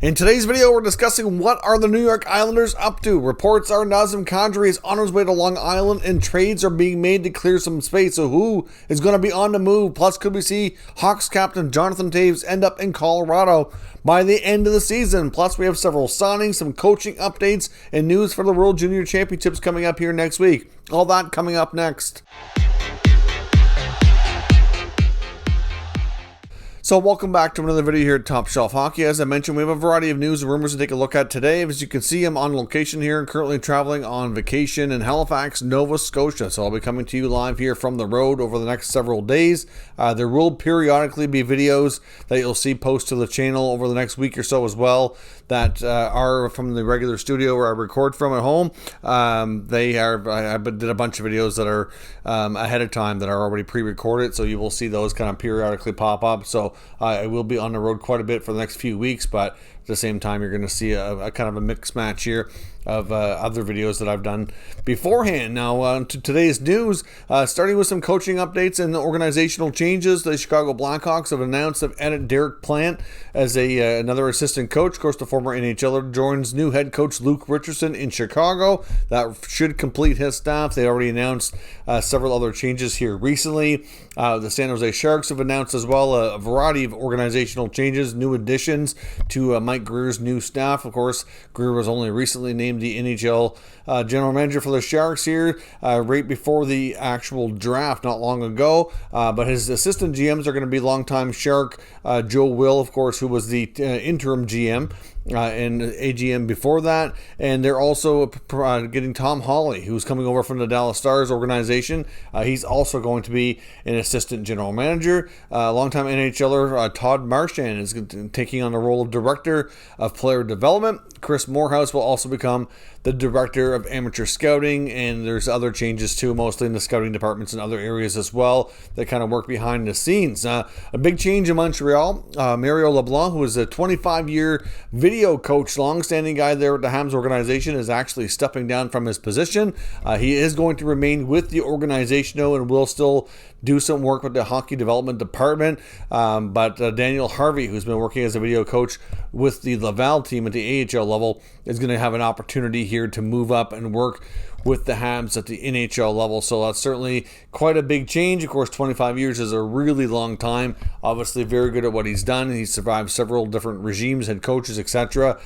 In today's video, we're discussing what are the New York Islanders up to. Reports are Nazem Kadri is on his way to Long Island and trades are being made to clear some space. So who is going to be on the move? Plus, could we see Hawks captain Jonathan Toews end up in Colorado by the end of the season? Plus, we have several signings, some coaching updates, and news for the World Junior Championships coming up here next week. All that coming up next. So welcome back to another video here at Top Shelf Hockey. As I mentioned, we have a variety of news and rumors to take a look at today. As you can see, I'm on location here and currently traveling on vacation in Halifax, Nova Scotia. So I'll be coming to you live here from the road over the next several days. There will periodically be videos that you'll see post to the channel over the next week or so as well that are from the regular studio where I record from at home. I did a bunch of videos that are ahead of time that are already pre-recorded, so you will see those kind of periodically pop up. So I will be on the road quite a bit for the next few weeks, but at the same time, you're going to see a kind of a mix match here of other videos that I've done beforehand. Now, to today's news, starting with some coaching updates and organizational changes. The Chicago Blackhawks have announced they've added Derek Plant as another assistant coach. Of course, the former NHLer joins new head coach Luke Richardson in Chicago. That should complete his staff. They already announced several other changes here recently. The San Jose Sharks have announced as well a variety of organizational changes, new additions to Mike Greer's new staff. Of course, Greer was only recently named the NHL general manager for the Sharks here right before the actual draft not long ago. But his assistant GMs are going to be longtime Shark Joe Will, of course, who was the interim GM and AGM before that. And they're also getting Tom Hawley, who's coming over from the Dallas Stars organization. He's also going to be an assistant general manager. Longtime NHLer Todd Marchand is taking on the role of director of player development. Chris Morehouse will also become the director of amateur scouting, and there's other changes too, mostly in the scouting departments and other areas as well that kind of work behind the scenes. A big change in Montreal. Muriel LeBlanc, who is a 25-year video coach, long-standing guy there at the Habs organization, is actually stepping down from his position. He is going to remain with the organization, though, and will still do some work with the hockey development department. But Daniel Harvey, who's been working as a video coach with the Laval team at the AHL level, is going to have an opportunity here to move up and work with the Habs at the NHL level. So that's certainly quite a big change. Of course, 25 years is a really long time. Obviously very good at what he's done. He's survived several different regimes, head coaches, etc.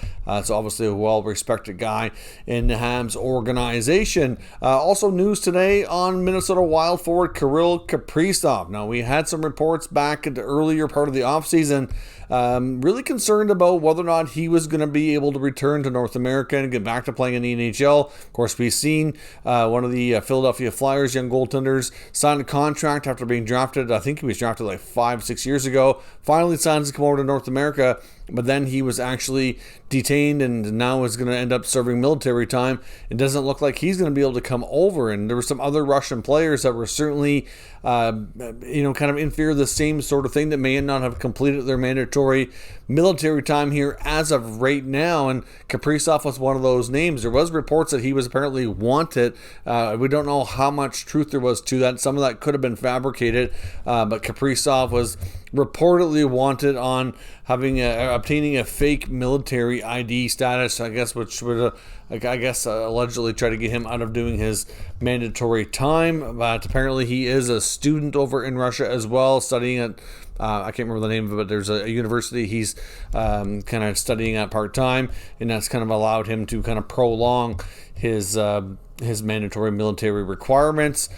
So obviously a well-respected guy in the Habs organization. Also news today on Minnesota Wild forward Kirill Kaprizov. Now, we had some reports back at the earlier part of the offseason really concerned about whether or not he was going to be able to return to North America and get back to playing in the NHL. Of course, we've seen one of the Philadelphia Flyers young goaltenders sign a contract after being drafted. I think he was drafted like 5-6 years ago. Finally signs to come over to North America, but then he was actually detained and now is going to end up serving military time. It doesn't look like he's going to be able to come over. And there were some other Russian players that were certainly, kind of in fear of the same sort of thing that may not have completed their mandatory military time here as of right now. And Kaprizov was one of those names. There was reports that he was apparently wanted. We don't know how much truth there was to that. Some of that could have been fabricated, but Kaprizov was reportedly wanted on having obtaining a fake military ID status, I guess, which would allegedly try to get him out of doing his mandatory time. But apparently he is a student over in Russia as well, studying at I can't remember the name of it, but there's a university he's kind of studying at part-time, and that's kind of allowed him to kind of prolong his mandatory military requirements.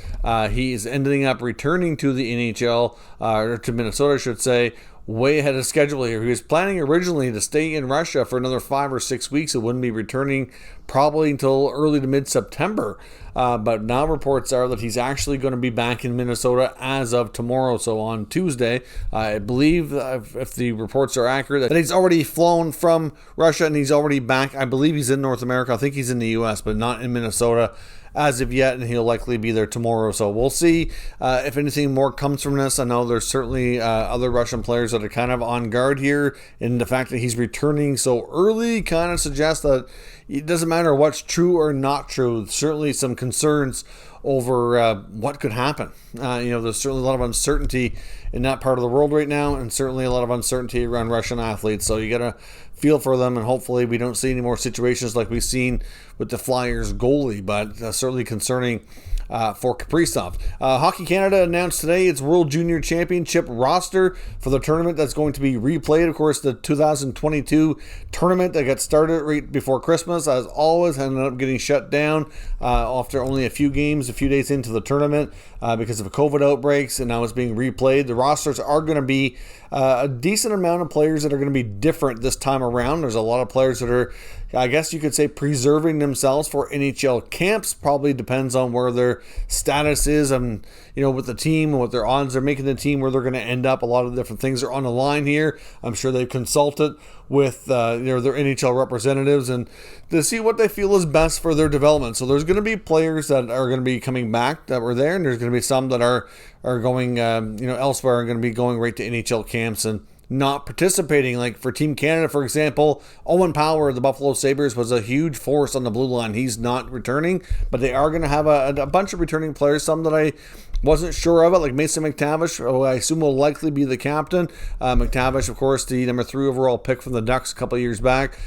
He is ending up returning to the NHL, or to Minnesota, I should say, way ahead of schedule here. He was planning originally to stay in Russia for another 5 or 6 weeks. It wouldn't be returning probably until early to mid-September. But now reports are that he's actually going to be back in Minnesota as of tomorrow, so on Tuesday. I believe, if the reports are accurate, that he's already flown from Russia and he's already back. I believe he's in North America. I think he's in the U.S., but not in Minnesota as of yet, and he'll likely be there tomorrow. So we'll see if anything more comes from this. I know there's certainly other Russian players that are kind of on guard here, and the fact that he's returning so early kind of suggests that it doesn't matter what's true or not true. Certainly some concerns over what could happen. There's certainly a lot of uncertainty in that part of the world right now, and certainly a lot of uncertainty around Russian athletes. So you got to feel for them, and hopefully we don't see any more situations like we've seen with the Flyers goalie, but certainly concerning for Kaprizov. Hockey Canada announced today its World Junior Championship roster for the tournament that's going to be replayed. Of course, the 2022 tournament that got started right before Christmas, as always, ended up getting shut down after only a few games, a few days into the tournament because of COVID outbreaks, and now it's being replayed. The rosters are going to be a decent amount of players that are going to be different this time around. There's a lot of players that are, I guess you could say, preserving themselves for NHL camps. Probably depends on where their status is and, with the team and what their odds are making the team, where they're going to end up. A lot of different things are on the line here. I'm sure they've consulted with their NHL representatives and to see what they feel is best for their development. So there's going to be players that are going to be coming back that were there, and there's going to be some that are going elsewhere and going to be going right to NHL camps and not participating. Like for Team Canada, for example, Owen Power of the Buffalo Sabres was a huge force on the blue line. He's not returning, but they are going to have a bunch of returning players, some that I wasn't sure of it, like Mason McTavish, who I assume will likely be the captain. McTavish, of course, the number 3 overall pick from the Ducks a couple of years back.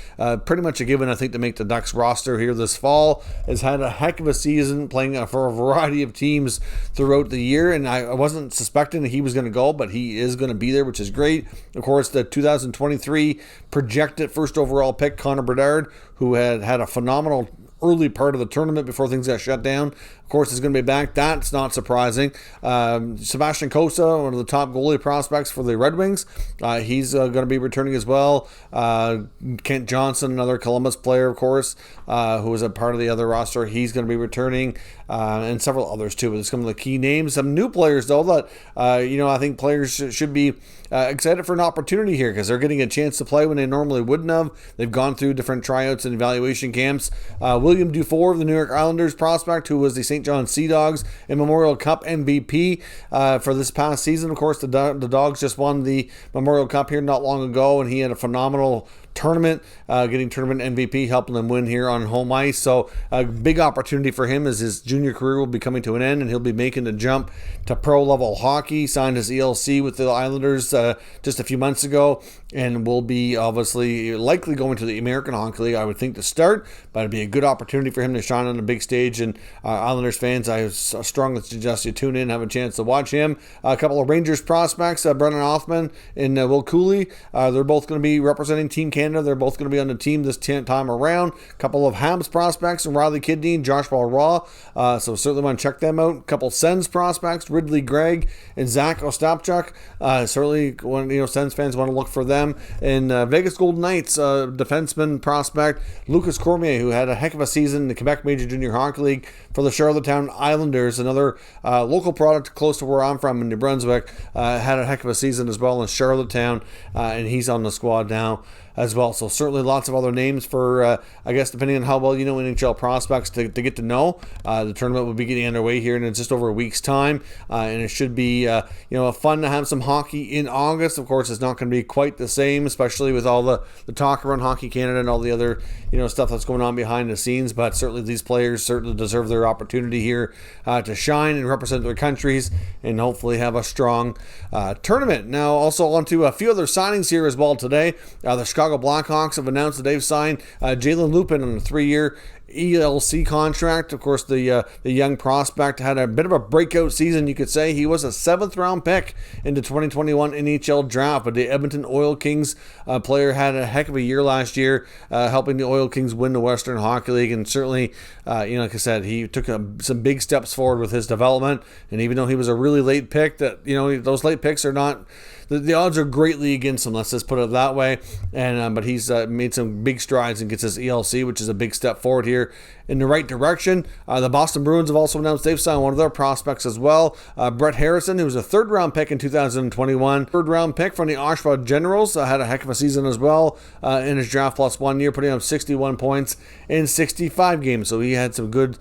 Pretty much a given, I think, to make the Ducks roster here this fall. Has had a heck of a season playing for a variety of teams throughout the year, and I wasn't suspecting that he was going to go, but he is going to be there, which is great. Of course, the 2023 projected first overall pick, Connor Bedard, who had a phenomenal early part of the tournament before things got shut down, of course, is going to be back. That's not surprising. Sebastian Cossa, one of the top goalie prospects for the Red Wings, he's going to be returning as well. Kent Johnson, another Columbus player, of course, who was a part of the other roster, he's going to be returning, and several others too. But some of the key names, some new players though that I think players should be excited for an opportunity here because they're getting a chance to play when they normally wouldn't have. They've gone through different tryouts and evaluation camps. William Dufour of the New York Islanders prospect, who was the St. John Sea Dogs and Memorial Cup MVP for this past season. Of course, the Dogs just won the Memorial Cup here not long ago, and he had a phenomenal tournament, getting tournament MVP, helping them win here on home ice. So a big opportunity for him as his junior career will be coming to an end, and he'll be making the jump to pro level hockey. Signed his ELC with the Islanders just a few months ago, and will be obviously likely going to the American Hockey League, I would think, to start, but it'd be a good opportunity for him to shine on the big stage. And Islanders fans, I strongly suggest you tune in, have a chance to watch him. A couple of Rangers prospects, Brennan Hoffman and Will Cooley, they're both going to be representing Team Canada. They're both going to be on the team this time around. A couple of Habs prospects, and Riley Kidney and Joshua Raw, so certainly want to check them out. A couple of Sens prospects, Ridley Gregg and Zach Ostapchuk. Certainly, Sens fans want to look for them. And Vegas Golden Knights defenseman prospect Lucas Cormier, who had a heck of a season in the Quebec Major Junior Hockey League for the Charlottetown Islanders, another local product close to where I'm from in New Brunswick, had a heck of a season as well in Charlottetown, and he's on the squad now as well. So certainly lots of other names for, I guess, depending on how well you know NHL prospects to get to know. The tournament will be getting underway here in just over a week's time, and it should be fun to have some hockey in August. Of course, it's not going to be quite the same, especially with all the talk around Hockey Canada and all the other stuff that's going on behind the scenes. But certainly these players certainly deserve their opportunity here to shine and represent their countries and hopefully have a strong tournament. Now, also on to a few other signings here as well today. The Chicago Blackhawks have announced that they've signed Jalen Lupin on a 3-year ELC contract. Of course, the young prospect had a bit of a breakout season, you could say. He was a 7th round pick in the 2021 NHL draft, but the Edmonton Oil Kings player had a heck of a year last year, helping the Oil Kings win the Western Hockey League. And certainly, like I said, he took some big steps forward with his development. And even though he was a really late pick, that those late picks are not. The odds are greatly against him, let's just put it that way. And but he's made some big strides and gets his ELC, which is a big step forward here in the right direction. The Boston Bruins have also announced they've signed one of their prospects as well. Brett Harrison, who was a 3rd round pick in 2021. 3rd round pick from the Oshawa Generals, had a heck of a season as well in his draft plus 1 year, putting up 61 points in 65 games. So he had some good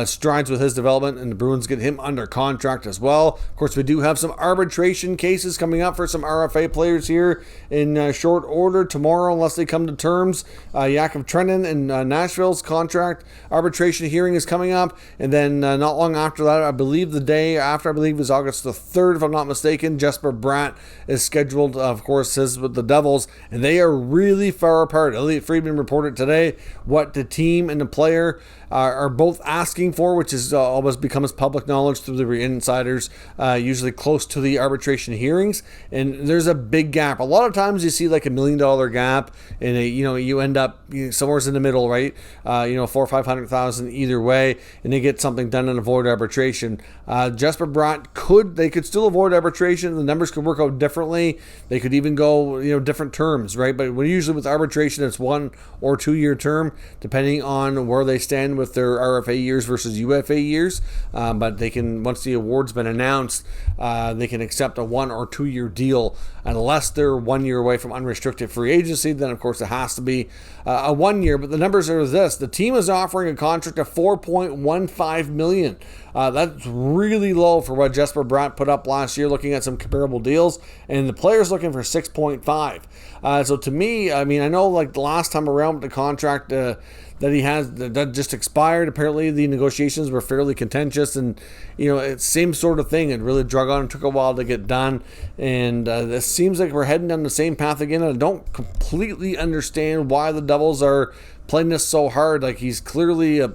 strides with his development, and the Bruins get him under contract as well. Of course, we do have some arbitration cases coming up for for some RFA players here in short order tomorrow, unless they come to terms. Yakov Trenin in Nashville's contract arbitration hearing is coming up, and then not long after that, I believe the day after, I believe is August the 3rd, if I'm not mistaken, Jesper Bratt is scheduled, of course, his with the Devils, and they are really far apart. Elliot Friedman reported today what the team and the player are both asking for, which is always becomes public knowledge through the insiders, usually close to the arbitration hearings. And there's a big gap. A lot of times you see like $1 million gap, and you end up somewhere in the middle, right? 400,000 or 500,000 either way, and they get something done and avoid arbitration. Jesper Bratt they could still avoid arbitration. The numbers could work out differently. They could even go different terms, right? But usually with arbitration, it's 1 or 2 year term, depending on where they stand with their RFA years versus UFA years. But they can, once the award's been announced, they can accept a 1 or 2 year deal, unless they're 1 year away from unrestricted free agency. Then of course it has to be a 1 year. But the numbers are this: the team is offering a contract of $4.15 million. That's really low for what Jesper Bratt put up last year, looking at some comparable deals, and the player's looking for 6.5. So to me, I mean, I know like the last time around with the contract that he has that just expired, apparently the negotiations were fairly contentious, and it's same sort of thing. It really drug on and took a while to get done, and it seems like we're heading down the same path again. And I don't completely understand why the Devils are playing this so hard. Like, he's clearly a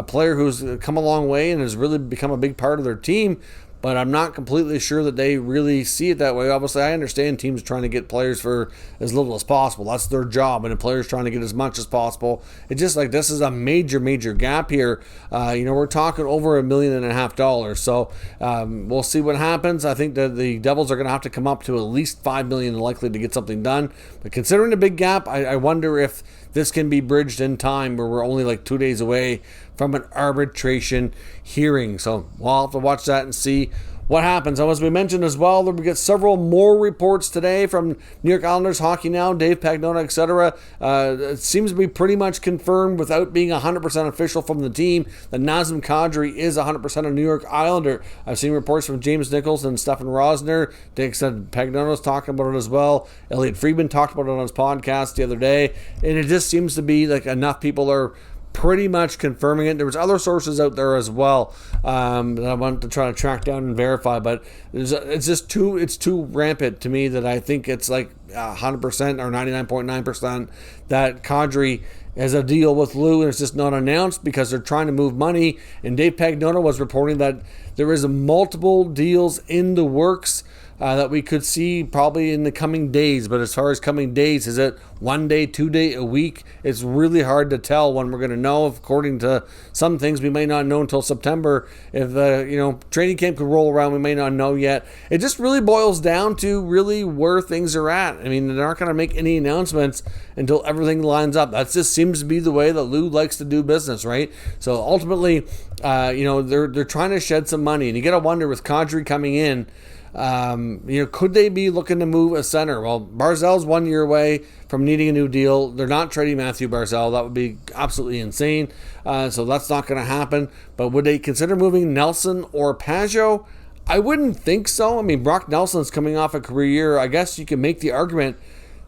player who's come a long way and has really become a big part of their team, but I'm not completely sure that they really see it that way. Obviously, I understand teams trying to get players for as little as possible. That's their job, and the players trying to get as much as possible. It's just like this is a major, major gap here. We're talking over $1.5 million. So we'll see what happens. I think that the Devils are going to have to come up to at least $5 million likely to get something done. But considering the big gap, I wonder if this can be bridged in time, where we're only like 2 days away from an arbitration hearing. So we'll have to watch that and see what happens. As we mentioned as well, we get several more reports today from New York Islanders Hockey Now, Dave Pagnotta, etc. It seems to be pretty much confirmed without being 100% official from the team that Nazem Kadri is 100% a New York Islander. I've seen reports from James Nichols and Stefan Rosner. Dick said Pagnotta's talking about it as well. Elliot Friedman talked about it on his podcast the other day, and it just seems to be like enough people are pretty much confirming it. There was other sources out there as well that I want to try to track down and verify, but it's too rampant to me that I think it's like 100% or 99.9% that Kadri has a deal with Lou, and it's just not announced because they're trying to move money. And Dave Pagnotta was reporting that there is multiple deals in the works that we could see probably in the coming days. But as far as coming days, is it 1 day, 2 day, a week? It's really hard to tell when we're going to know. According to some things, we may not know until September. If the training camp could roll around, we may not know yet. It just really boils down to really where things are at. I mean, they're not going to make any announcements until everything lines up. That just seems to be the way that Lou likes to do business, right? So ultimately, they're trying to shed some money, and you got to wonder with Kadri coming in. Could they be looking to move a center? Well, Barzal's 1 year away from needing a new deal. They're not trading Matthew Barzal. That would be absolutely insane. So that's not going to happen. But would they consider moving Nelson or Pajot? I wouldn't think so. I mean, Brock Nelson's coming off a career year. I guess you can make the argument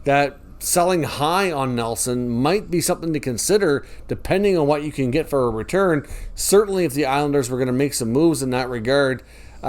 that selling high on Nelson might be something to consider depending on what you can get for a return. Certainly if the Islanders were going to make some moves in that regard,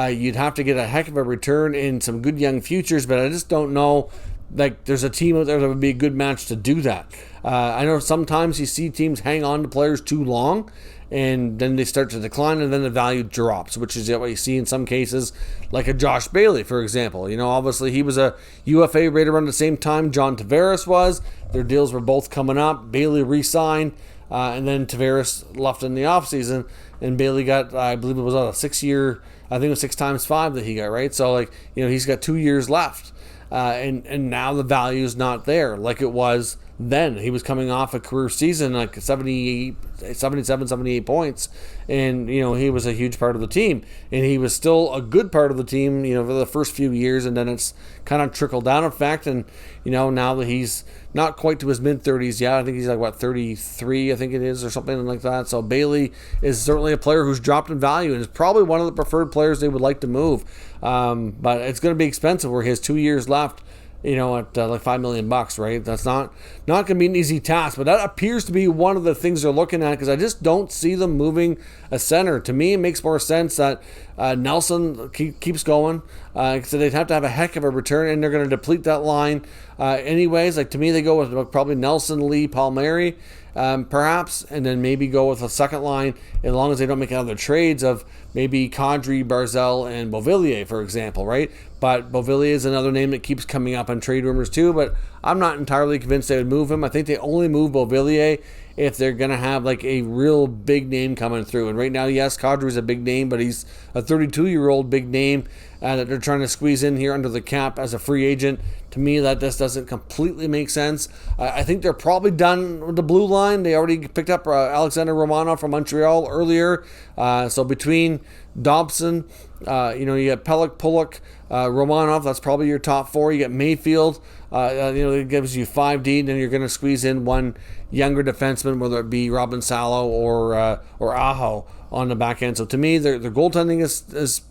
you'd have to get a heck of a return in some good young futures, but I just don't know. Like, there's a team out there that would be a good match to do that. I know sometimes you see teams hang on to players too long, and then they start to decline, and then the value drops, which is what you see in some cases, like a Josh Bailey, for example. Obviously he was a UFA right around the same time John Tavares was. Their deals were both coming up. Bailey re-signed, and then Tavares left in the offseason, and Bailey got, I believe it was a 6 year, I think it was 6 times 5 that he got, right? So, he's got 2 years left. And now the value is not there like it was then. He was coming off a career season, like 77, 78 points, and, he was a huge part of the team, and he was still a good part of the team, for the first few years, and then it's kind of trickled down effect, and, now that he's not quite to his mid-30s yet, I think he's like, 33, I think it is, or something like that, so Bailey is certainly a player who's dropped in value, and is probably one of the preferred players they would like to move, but it's going to be expensive, where he has 2 years left, at like $5 million, right? That's not going to be an easy task, but that appears to be one of the things they're looking at, because I just don't see them moving a center. To me, it makes more sense that Nelson keeps going, so they'd have to have a heck of a return, and they're going to deplete that line anyways. Like, to me, they go with probably Nelson, Lee, Palmieri, perhaps, and then maybe go with a second line, as long as they don't make other trades of maybe Kadri, Barzal, and Beauvillier, for example, right? But Beauvillier is another name that keeps coming up on trade rumors too, but I'm not entirely convinced they would move him. I think they only move Beauvillier if they're going to have like a real big name coming through. And right now, yes, Kadri's a big name, but he's a 32-year-old big name that they're trying to squeeze in here under the cap as a free agent. To me, that just doesn't completely make sense. I think they're probably done with the blue line. They already picked up Alexander Romanov from Montreal earlier. So between Dobson, you got Pelech, Pulock, Romanov, that's probably your top four. You get Mayfield, it gives you 5D, and then you're going to squeeze in one younger defenseman, whether it be Robin Salo or Aho on the back end. So to me, their goaltending is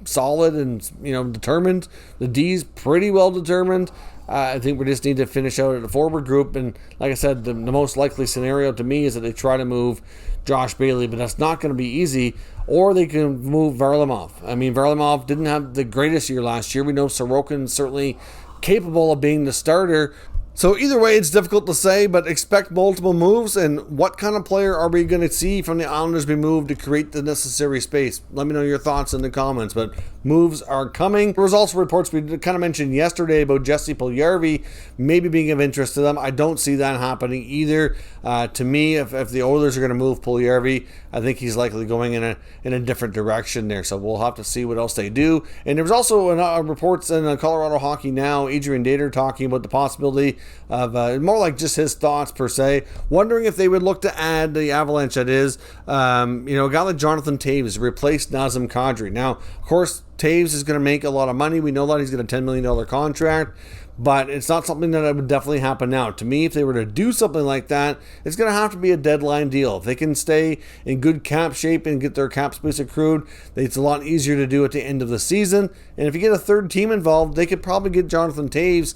solid and determined. The D's pretty well determined. I think we just need to finish out at the forward group, and like I said, the most likely scenario to me is that they try to move Josh Bailey, but that's not going to be easy. Or they can move Varlamov. I mean, Varlamov didn't have the greatest year last year. We know Sorokin's certainly capable of being the starter. So either way, it's difficult to say, but expect multiple moves. And what kind of player are we going to see from the Islanders be moved to create the necessary space? Let me know your thoughts in the comments, but moves are coming. There was also reports we kind of mentioned yesterday about Jesse Puljujarvi maybe being of interest to them. I don't see that happening either. To me, if the Oilers are going to move Puljujarvi, I think he's likely going in a different direction there. So we'll have to see what else they do. And there was also reports in Colorado Hockey Now, Adrian Dater talking about the possibility of more like just his thoughts per se, wondering if they would look to add the Avalanche, that is, a guy like Jonathan Toews, replace Nazem Kadri. Now, of course, Toews is going to make a lot of money. We know that he's got a $10 million contract, but it's not something that would definitely happen now. To me, if they were to do something like that, it's going to have to be a deadline deal. If they can stay in good cap shape and get their cap space accrued, it's a lot easier to do at the end of the season. And if you get a third team involved, they could probably get Jonathan Toews,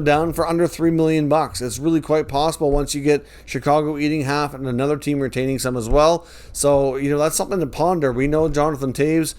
down for under $3 million. It's really quite possible once you get Chicago eating half and another team retaining some as well. So, that's something to ponder. We know Jonathan Toews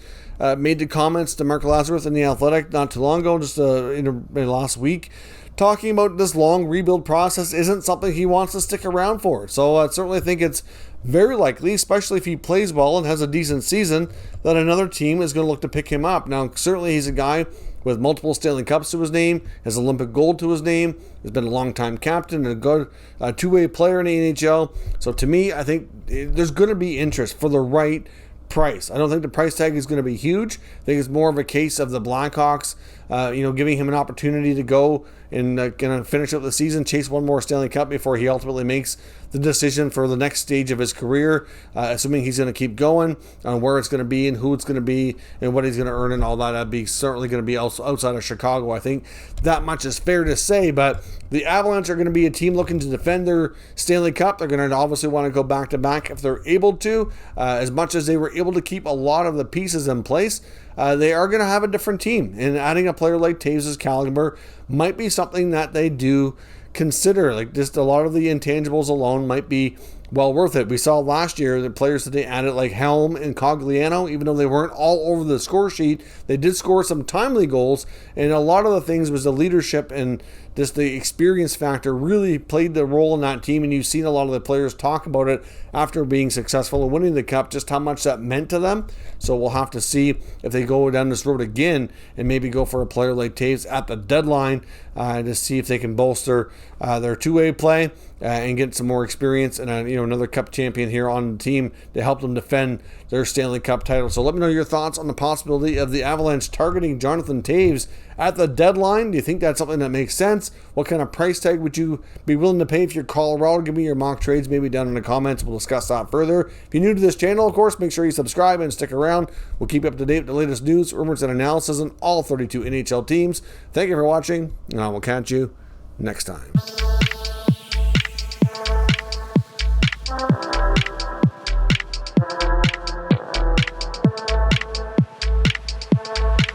made the comments to Mark Lazarus in The Athletic not too long ago, just in last week, talking about this long rebuild process isn't something he wants to stick around for. So I certainly think it's very likely, especially if he plays well and has a decent season, that another team is going to look to pick him up. Now, certainly he's a guy with multiple Stanley Cups to his name, has Olympic gold to his name, has been a long-time captain and a good two-way player in the NHL. So to me, I think there's going to be interest for the right price. I don't think the price tag is going to be huge. I think it's more of a case of the Blackhawks, giving him an opportunity to go and going to finish up the season, chase one more Stanley Cup before he ultimately makes the decision for the next stage of his career, assuming he's going to keep going, on where it's going to be and who it's going to be and what he's going to earn and all that. That'd be certainly going to be outside of Chicago. I think that much is fair to say, but the Avalanche are going to be a team looking to defend their Stanley Cup. They're going to obviously want to go back-to-back if they're able to. As much as they were able to keep a lot of the pieces in place, they are going to have a different team. And adding a player like Toews' caliber might be something that they do consider. Like, just a lot of the intangibles alone might be well worth it. We saw last year the players that they added, like Helm and Cogliano, even though they weren't all over the score sheet, they did score some timely goals, and a lot of the things was the leadership and just the experience factor really played the role in that team, and you've seen a lot of the players talk about it after being successful and winning the cup, just how much that meant to them. So we'll have to see if they go down this road again and maybe go for a player like Toews at the deadline to see if they can bolster their two-way play. and get some more experience and another Cup champion here on the team to help them defend their Stanley Cup title. So let me know your thoughts on the possibility of the Avalanche targeting Jonathan Toews at the deadline. Do you think that's something that makes sense? What kind of price tag would you be willing to pay if you're Colorado? Give me your mock trades maybe down in the comments. We'll discuss that further. If you're new to this channel, of course, make sure you subscribe and stick around. We'll keep you up to date with the latest news, rumors, and analysis on all 32 NHL teams. Thank you for watching, and I will catch you next time.